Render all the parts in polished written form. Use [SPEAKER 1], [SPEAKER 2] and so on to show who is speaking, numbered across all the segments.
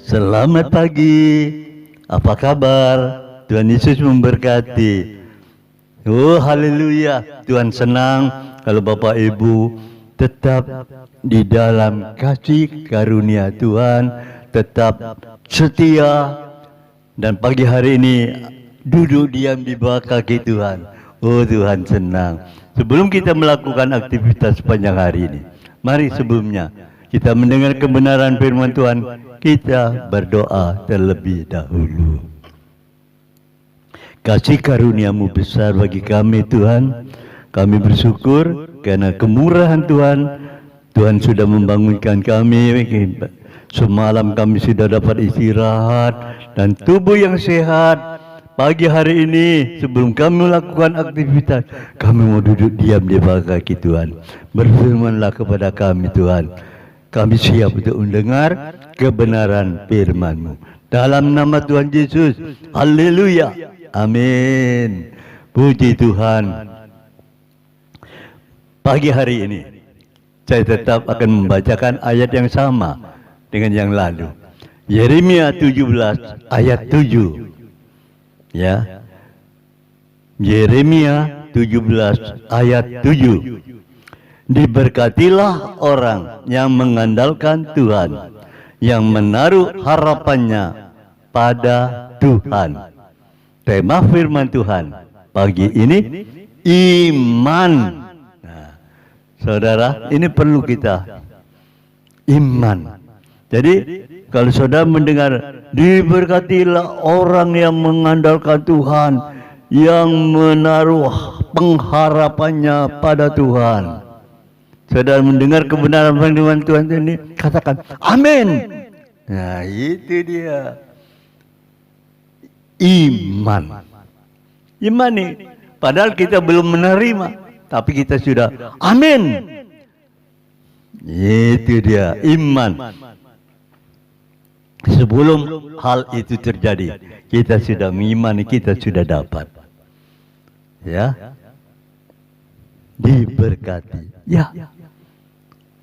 [SPEAKER 1] Selamat pagi. Apa kabar? Tuhan Yesus memberkati. Oh, haleluya. Tuhan senang kalau Bapak Ibu tetap di dalam kasih karunia Tuhan, tetap setia, dan pagi hari ini duduk diam di bawah kaki Tuhan. Oh, Tuhan senang. Sebelum kita melakukan aktivitas sepanjang hari ini, mari sebelumnya kita mendengar kebenaran firman Tuhan, kita berdoa terlebih dahulu. Kasih karunia-Mu besar bagi kami Tuhan. Kami bersyukur karena kemurahan Tuhan. Tuhan sudah membangunkan kami. Semalam kami sudah dapat istirahat dan tubuh yang sehat. Pagi hari ini sebelum kami melakukan aktivitas, kami mau duduk diam di bawah kaki Tuhan. Berfirmanlah kepada kami Tuhan. Kami siap untuk mendengar kebenaran firman-Mu. Dalam nama Tuhan Yesus, haleluya, amin. Puji Tuhan. Pagi hari ini, saya tetap akan membacakan ayat yang sama dengan yang lalu. Yeremia 17 ayat 7. Ya. Yeremia 17 ayat 7. Diberkatilah orang yang mengandalkan Tuhan, yang menaruh harapannya pada Tuhan. Tema firman Tuhan pagi ini, iman. Nah, saudara, ini perlu kita iman. Jadi, kalau saudara mendengar, diberkatilah orang yang mengandalkan Tuhan, yang menaruh pengharapannya pada Tuhan. Saudara mendengar kebenaran firman Tuhan ini, katakan amin. Nah, itu dia iman. Iman nih, padahal kita belum menerima, tapi kita sudah amin. Itu dia iman. Sebelum hal itu terjadi, kita sudah mengimani, kita sudah dapat. Ya, diberkati. Ya,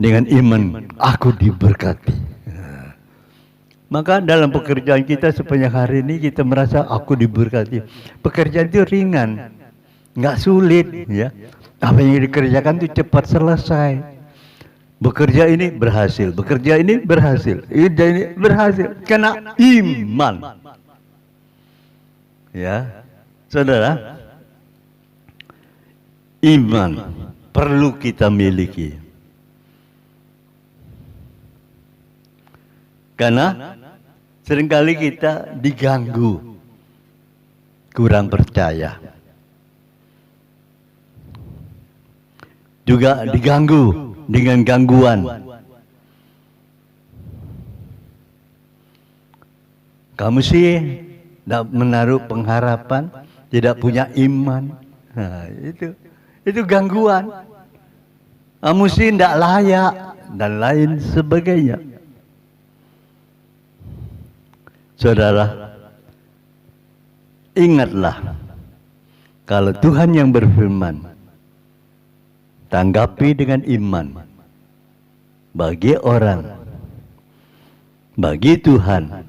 [SPEAKER 1] dengan iman aku diberkati. Maka dalam pekerjaan kita sepanjang hari ini kita merasa aku diberkati. Pekerjaan itu ringan, nggak sulit, ya. Apa yang dikerjakan itu cepat selesai. Bekerja ini berhasil, bekerja ini berhasil, ini berhasil karena iman. Ya, saudara, iman perlu kita miliki. Karena seringkali kita diganggu, kurang percaya. Juga diganggu dengan gangguan. Kamu sih tidak menaruh pengharapan, tidak punya iman. Nah, itu gangguan. Kamu sih tidak layak dan lain sebagainya. Saudara, ingatlah kalau Tuhan yang berfirman, tanggapi dengan iman. Bagi orang, bagi Tuhan,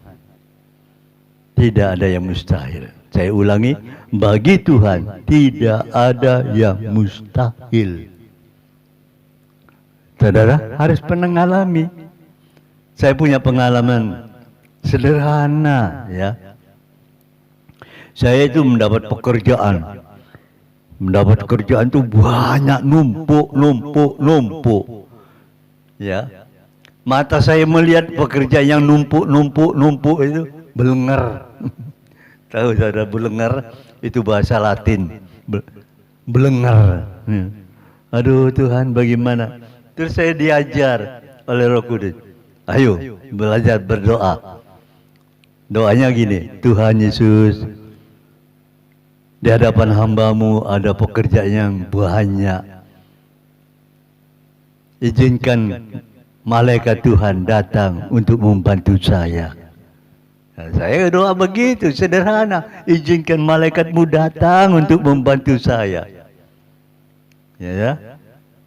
[SPEAKER 1] tidak ada yang mustahil. Saya ulangi, bagi Tuhan tidak ada yang mustahil. Saudara harus pernah mengalami. Saya punya pengalaman sederhana, ya. Saya itu mendapat pekerjaan. Mendapat kerjaan itu banyak, numpuk. Ya. Mata saya melihat pekerjaan yang numpuk itu belengar. Tahu saudara, belengar itu bahasa Latin. Belengar. Aduh Tuhan, bagaimana? Terus saya diajar oleh Roh Kudus. Ayo belajar berdoa. Doanya gini, Tuhan Yesus, di hadapan hamba-Mu ada pekerjaan yang banyak. Izinkan malaikat Tuhan datang untuk membantu saya. Nah, saya doa begitu, sederhana. Izinkan malaikat-Mu datang untuk membantu saya. Ya.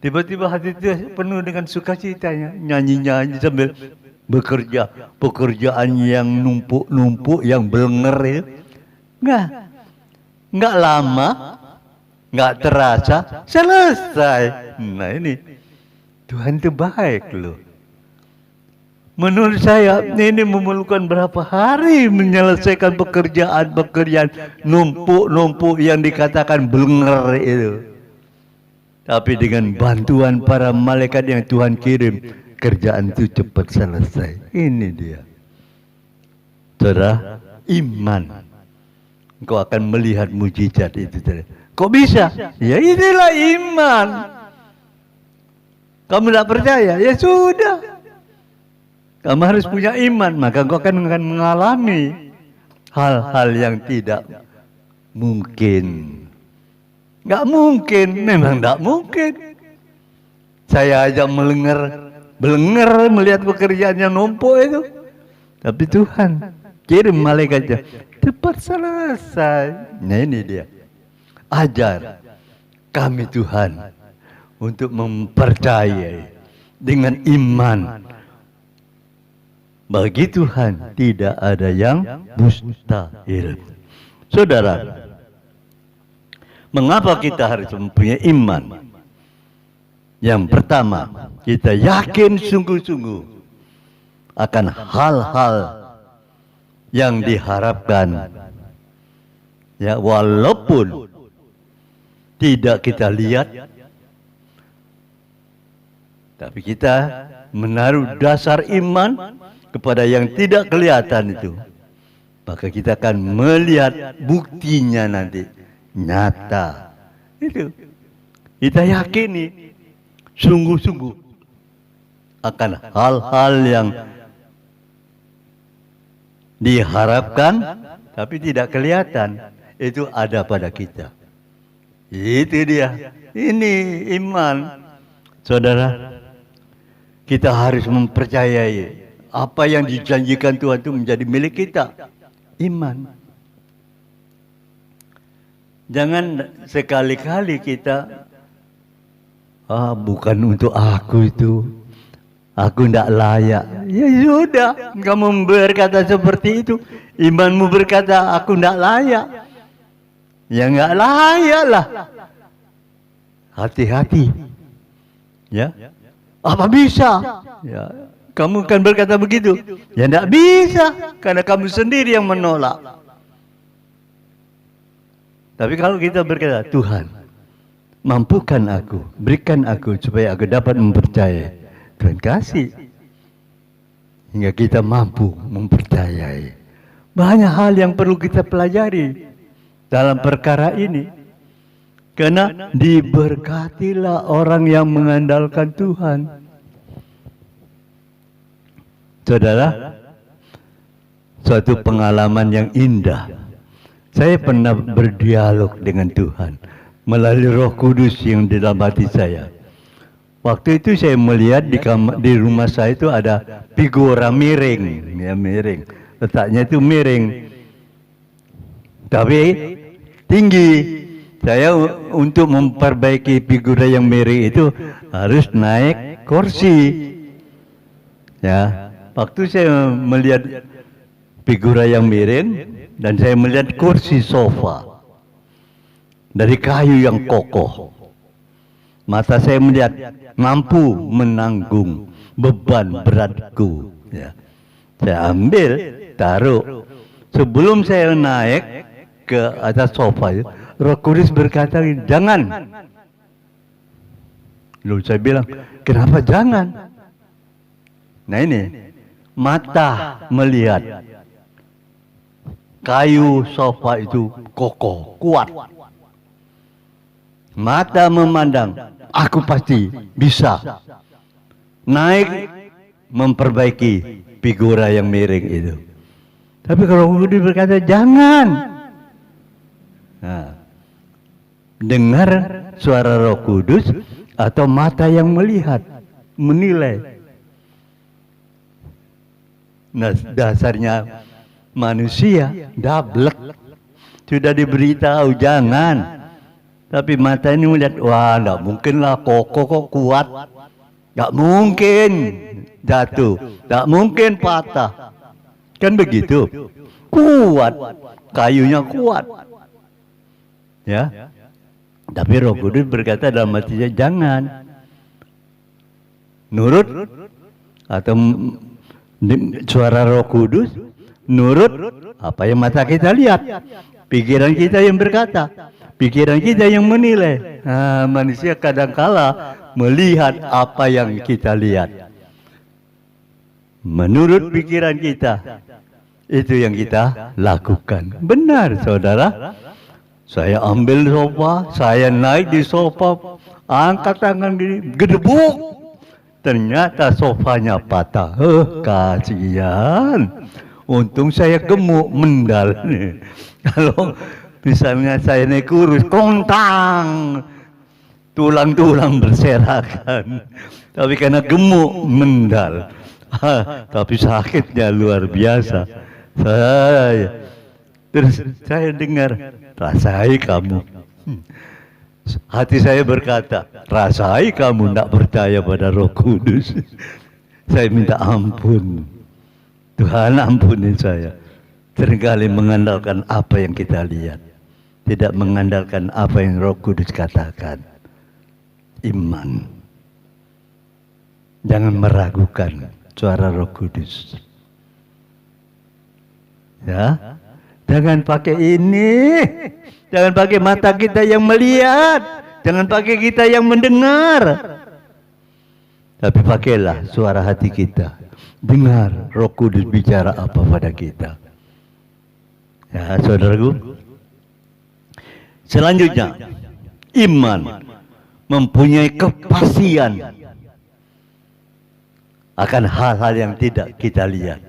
[SPEAKER 1] Tiba-tiba hati itu penuh dengan sukacitanya. Nyanyi-nyanyi sambil bekerja pekerjaan yang numpuk-numpuk, yang belenger itu. Enggak lama, enggak terasa, selesai. Nah ini, Tuhan itu baik loh. Menurut saya ini memerlukan berapa hari menyelesaikan pekerjaan numpuk-numpuk yang dikatakan belenger itu. Tapi dengan bantuan para malaikat yang Tuhan kirim, kerjaan itu cepat selesai. Ini dia. Saudara, iman. Engkau akan melihat mujizat itu. Kok bisa? Ya inilah iman. Kamu tidak percaya? Ya sudah. Kamu harus punya iman, maka kau akan mengalami hal-hal yang tidak mungkin. Nggak mungkin, memang nggak mungkin. Saya aja belenger melihat pekerjaan yang numpuk itu. Tapi Tuhan kirim malaikatnya, cepat selesai. Nah ini dia. Ajar kami Tuhan untuk mempercayai dengan iman. Bagi Tuhan tidak ada yang mustahil. Saudara, mengapa kita harus mempunyai iman? Yang pertama, kita yakin sungguh-sungguh akan hal-hal yang diharapkan. Ya, walaupun tidak kita lihat, tapi kita menaruh dasar iman kepada yang tidak kelihatan itu, maka kita akan melihat buktinya nanti nyata. Itu kita yakini sungguh-sungguh akan hal-hal yang diharapkan tapi tidak kelihatan, itu ada pada kita. Itu dia. Ini iman. Saudara, kita harus mempercayai apa yang dijanjikan Tuhan itu menjadi milik kita. Iman. Jangan sekali-kali kita, bukan untuk aku itu, aku tidak layak. Ya sudah, kamu berkata seperti itu, imanmu berkata aku tidak layak. Ya nggak layak lah. Hati-hati. Ya, apa bisa? Ya, kamu kan berkata begitu. Ya tidak bisa, karena kamu sendiri yang menolak. Tapi kalau kita berkata, Tuhan, mampukan aku, berikan aku supaya aku dapat mempercayai. Tuhan kasih. Hingga kita mampu mempercayai. Banyak hal yang perlu kita pelajari dalam perkara ini. Karena diberkatilah orang yang mengandalkan Tuhan. Saudara, suatu pengalaman yang indah. Saya pernah berdialog dengan Tuhan melalui Roh Kudus yang di dalam hati saya. Waktu itu saya melihat di rumah saya itu ada figura miring, ya miring. Letaknya itu miring, tapi tinggi. Saya untuk memperbaiki figura yang miring itu harus naik kursi. Ya. Waktu saya melihat figura yang miring dan saya melihat kursi sofa dari kayu yang kokoh, mata saya melihat mampu menanggung beban beratku. Ya. Saya ambil, taruh. Sebelum saya naik ke atas sofa, Roh Kudus berkata, jangan. Lalu saya bilang, kenapa jangan? Nah ini. Mata melihat kayu sofa itu kokoh, kuat. Mata memandang, aku pasti bisa naik memperbaiki figura yang miring itu. Tapi kalau Kudus berkata jangan. Nah, dengar suara Roh Kudus atau mata yang melihat, menilai. Nah, dasarnya manusia dablek. Sudah diberitahu jangan. Tapi mata ini melihat, wah enggak mungkin lah, kokoh kok kuat. Enggak mungkin. jatuh, tak mungkin patah. Kan begitu. Kuat, kayunya kuat. Ya. Tapi Roh Kudus berkata dalam hatinya, jangan. Nurut atau suara Roh Kudus, nurut apa yang mata kita lihat, pikiran kita yang berkata, pikiran kita yang menilai. Manusia kadangkala melihat apa yang kita lihat. Menurut pikiran kita, itu yang kita lakukan. Benar, saudara. Saya ambil sofa, saya naik di sofa, angkat tangan gini, gedebuk. Ternyata sofanya patah. Kasihan. Untung saya gemuk, mendal. Kalau misalnya saya naik kurus, kontang, tulang-tulang berserakan. Tapi karena gemuk, mendal. Tapi sakitnya luar biasa. Terus saya dengar, rasai kamu. Hati saya berkata, rasai kamu tidak percaya pada Roh Kudus. Saya minta ampun. Tuhan ampuni saya. Seringkali mengandalkan apa yang kita lihat, tidak mengandalkan apa yang Roh Kudus katakan. Iman. Jangan meragukan suara Roh Kudus. Ya, jangan pakai ini. Jangan pakai mata kita yang melihat, jangan pakai kita yang mendengar. Tapi pakailah suara hati kita. Dengar Roh Kudus bicara apa pada kita. Ya, saudaraku. Selanjutnya, iman mempunyai kepastian akan hal-hal yang tidak kita lihat.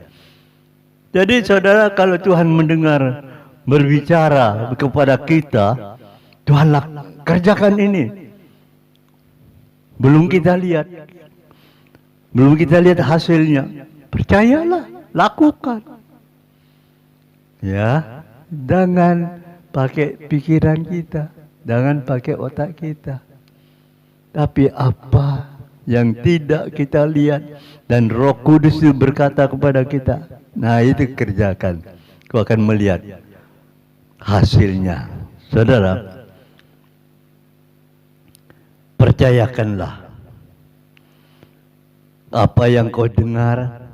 [SPEAKER 1] Jadi saudara, kalau Tuhan mendengar berbicara kepada kita, Tuhanlah kerjakan ini. Belum kita lihat, belum kita lihat hasilnya, percayalah, lakukan. Ya, jangan pakai pikiran kita, jangan pakai otak kita, tapi apa yang tidak kita lihat dan Roh Kudus itu berkata kepada kita, nah itu kerjakan, kau akan melihat hasilnya. Saudara, percayakanlah apa yang kau dengar,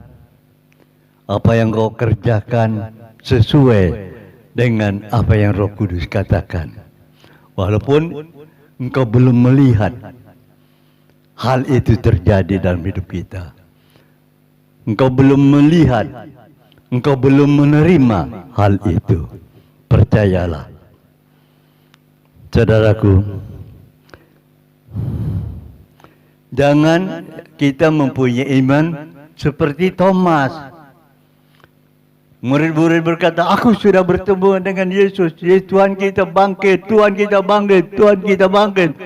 [SPEAKER 1] apa yang kau kerjakan sesuai dengan apa yang Roh Kudus katakan. Walaupun engkau belum melihat hal itu terjadi dalam hidup kita, engkau belum melihat, engkau belum menerima hal itu, percayalah. Saudaraku, jangan kita mempunyai iman seperti Thomas. Murid-murid berkata, aku sudah bertemu dengan Yesus, Tuhan kita bangkit, Tuhan kita bangkit, Tuhan kita bangkit.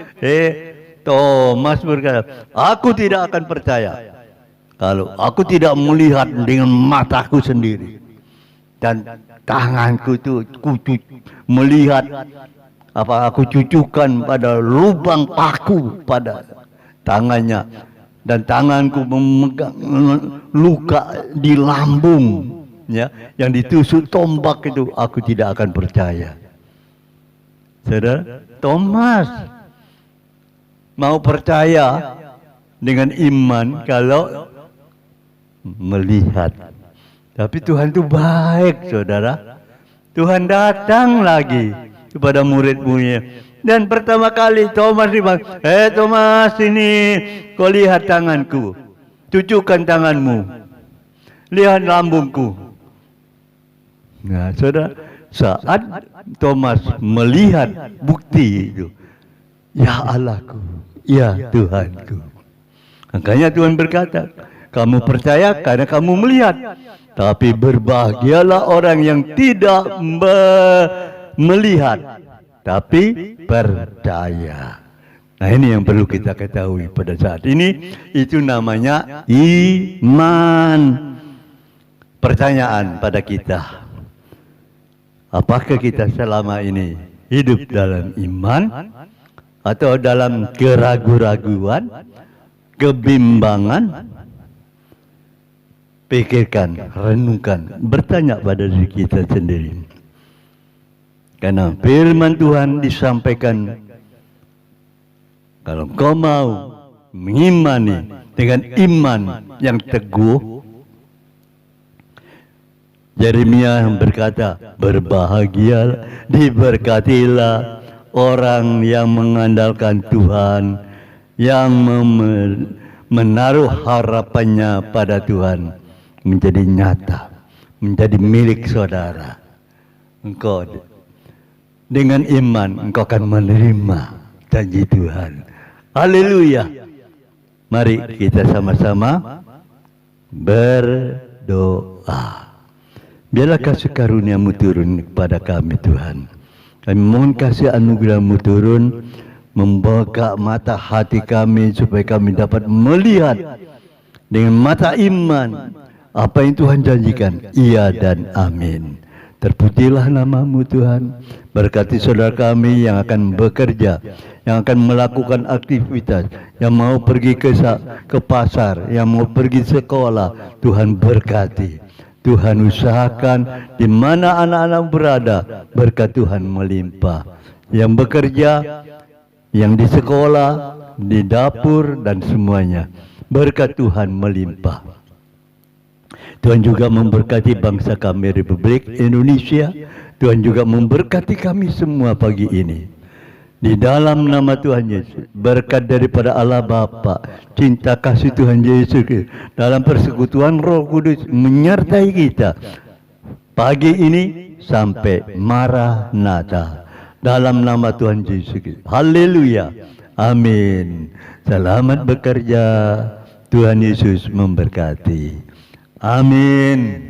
[SPEAKER 1] Thomas berkata, aku tidak akan percaya kalau aku tidak melihat dengan mataku sendiri dan tanganku itu melihat apa aku cucukkan pada lubang paku pada tangannya dan tanganku memegang luka di lambung, ya, yang ditusuk tombak itu, aku tidak akan percaya. Saudara, Thomas mau percaya dengan iman kalau melihat. Tapi Tuhan itu baik, saudara. Tuhan datang lagi kepada murid-muridnya. Dan pertama kali Thomas bilang, Thomas, ini kau lihat tanganku, cucukkan tanganmu, lihat lambungku. Nah, saudara, saat Thomas melihat bukti itu, ya Allahku, ya Tuhanku. Makanya Tuhan berkata, kamu percaya karena kamu melihat, tapi berbahagialah orang yang tidak melihat, tapi percaya. Nah, ini yang perlu kita ketahui pada saat ini. Itu namanya iman. Pertanyaan pada kita, apakah kita selama ini hidup dalam iman atau dalam keraguan-raguan, kebimbangan? pikirkan, renungkan, bertanya pada diri kita sendiri. Karena firman Tuhan disampaikan, kalau kau mau mengimani dengan iman yang teguh, Yeremia berkata, berbahagia, diberkatilah orang yang mengandalkan Tuhan, yang menaruh harapannya pada Tuhan, menjadi nyata, menjadi milik saudara. Engkau dengan iman, engkau akan menerima janji Tuhan. Haleluya. Mari kita sama-sama berdoa. Biarlah kasih karunia-Mu turun kepada kami, Tuhan. Kami mohon kasih anugerah-Mu turun, membuka mata hati kami supaya kami dapat melihat dengan mata iman apa yang Tuhan janjikan. Iya dan amin. Terpujilah nama-Mu, Tuhan. Berkati saudara kami yang akan bekerja, yang akan melakukan aktivitas, yang mau pergi ke pasar, yang mau pergi sekolah. Tuhan berkati. Tuhan usahakan di mana anak-anak berada, berkat Tuhan melimpah. Yang bekerja, yang di sekolah, di dapur, dan semuanya, berkat Tuhan melimpah. Tuhan juga memberkati bangsa kami Republik Indonesia. Tuhan juga memberkati kami semua pagi ini. Di dalam nama Tuhan Yesus, berkat daripada Allah Bapa, cinta kasih Tuhan Yesus, dalam persekutuan Roh Kudus menyertai kita pagi ini sampai Maranatha. Dalam nama Tuhan Yesus. Haleluya. Amin. Selamat bekerja. Tuhan Yesus memberkati. Amin.